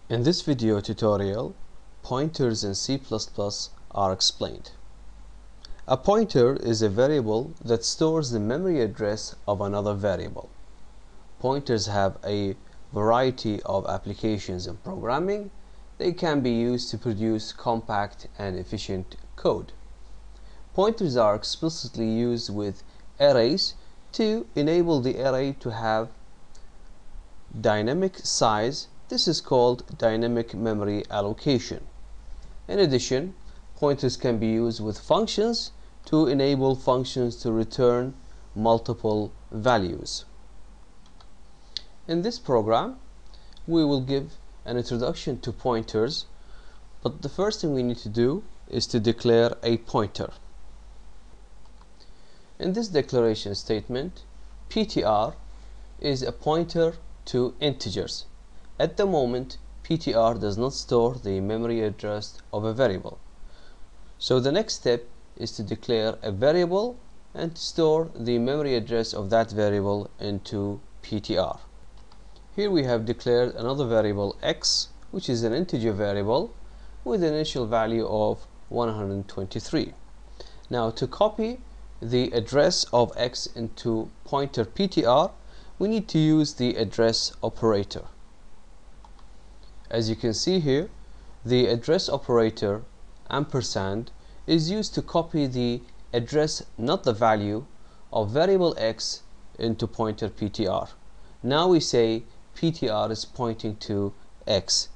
In this video tutorial, pointers in C++ are explained. A pointer is a variable that stores the memory address of another variable. Pointers have a variety of applications in programming. They can be used to produce compact and efficient code. Pointers are explicitly used with arrays to enable the array to have dynamic size. This is called dynamic memory allocation. In addition, pointers can be used with functions to enable functions to return multiple values. In this program, we will give an introduction to pointers, but the first thing we need to do is to declare a pointer. In this declaration statement, PTR is a pointer to integers. At the moment, PTR does not store the memory address of a variable. So the next step is to declare a variable and to store the memory address of that variable into PTR. Here we have declared another variable x, which is an integer variable with an initial value of 123. Now to copy the address of x into pointer PTR, we need to use the address operator. As you can see here, the address operator ampersand is used to copy the address, not the value, of variable x into pointer PTR. Now we say PTR is pointing to x.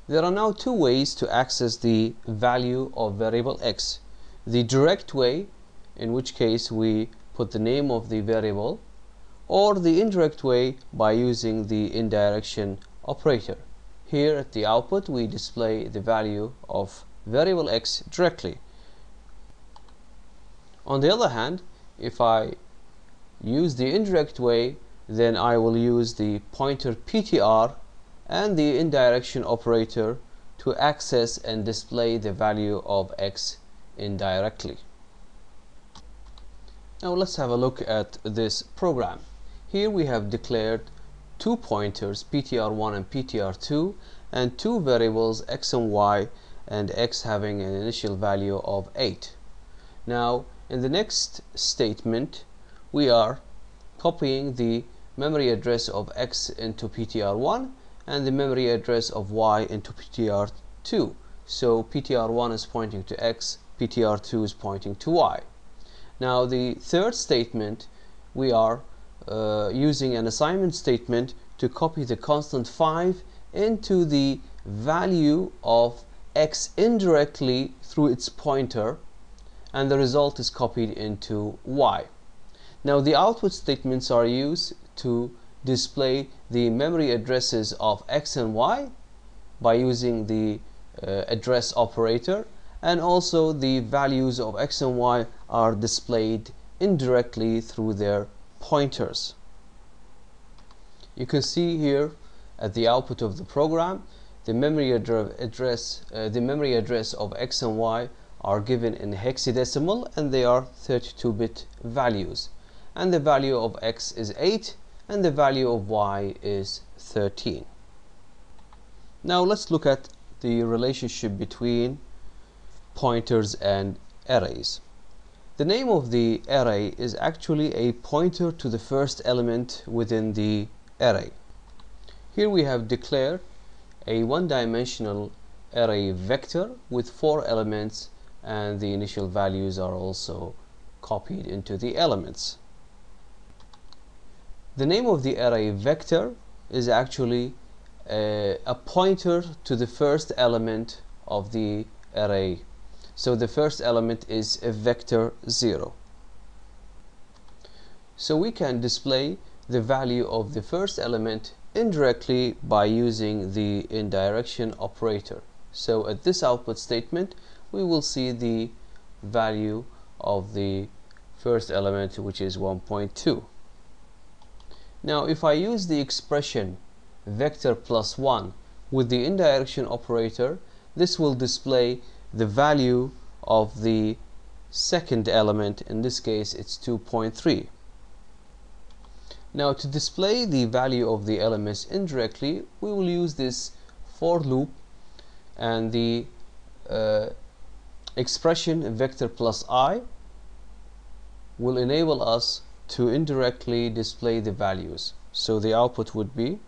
There are now two ways to access the value of variable x. The direct way, in which case we put the name of the variable, or the indirect way by using the indirection operator. Here at the output we display the value of variable x directly. On the other hand, if I use the indirect way, then I will use the pointer PTR and the indirection operator to access and display the value of x indirectly. Now let's have a look at this program. Here we have declared two pointers, PTR1 and PTR2, and two variables x and y, and x having an initial value of 8. Now in the next statement we are copying the memory address of x into PTR1 and the memory address of y into PTR2. So PTR1 is pointing to x, PTR2 is pointing to y. Now the third statement, we are using an assignment statement to copy the constant 5 into the value of x indirectly through its pointer, and the result is copied into y. Now the output statements are used to display the memory addresses of x and y by using the address operator, and also the values of x and y are displayed indirectly through their pointers. You can see here at the output of the program, the memory address of x and y are given in hexadecimal, and they are 32-bit values, and the value of x is 8 and the value of y is 13. Now let's look at the relationship between pointers and arrays. The name of the array is actually a pointer to the first element within the array. Here we have declared a one-dimensional array vector with 4 elements, and the initial values are also copied into the elements. The name of the array vector is actually a pointer to the first element of the array. So the first element is a vector 0. So we can display the value of the first element indirectly by using the indirection operator. So at this output statement we will see the value of the first element, which is 1.2. Now if I use the expression vector plus 1 with the indirection operator, this will display the value of the second element. In this case it's 2.3. Now, to display the value of the elements indirectly, we will use this for loop, and the expression vector plus I will enable us to indirectly display the values. So the output would be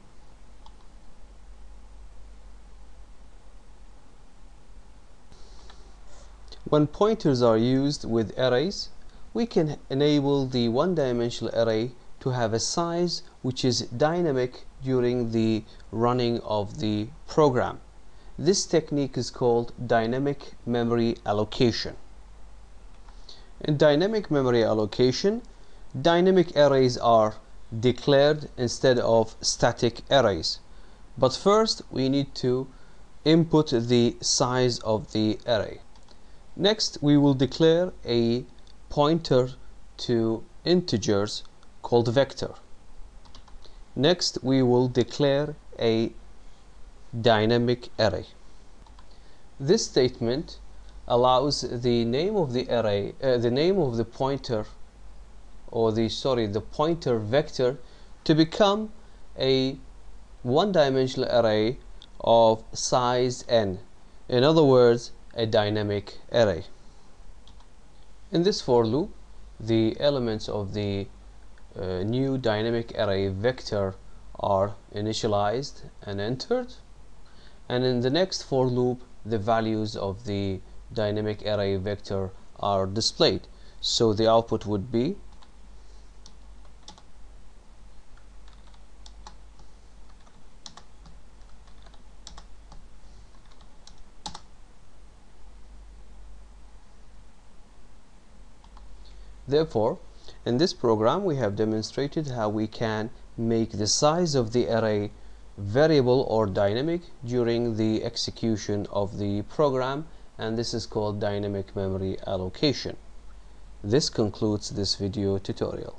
when pointers are used with arrays, we can enable the one-dimensional array to have a size which is dynamic during the running of the program. This technique is called dynamic memory allocation. In dynamic memory allocation, dynamic arrays are declared instead of static arrays. But first we need to input the size of the array. Next, we will declare a pointer to integers called vector. Next, we will declare a dynamic array. This statement allows the name of the array, the name of the pointer, or the pointer vector, to become a one-dimensional array of size n. In other words, a dynamic array. In this for loop, the elements of the new dynamic array vector are initialized and entered, and in the next for loop, the values of the dynamic array vector are displayed. So the output would be Therefore, in this program we have demonstrated how we can make the size of the array variable or dynamic during the execution of the program, and this is called dynamic memory allocation. This concludes this video tutorial.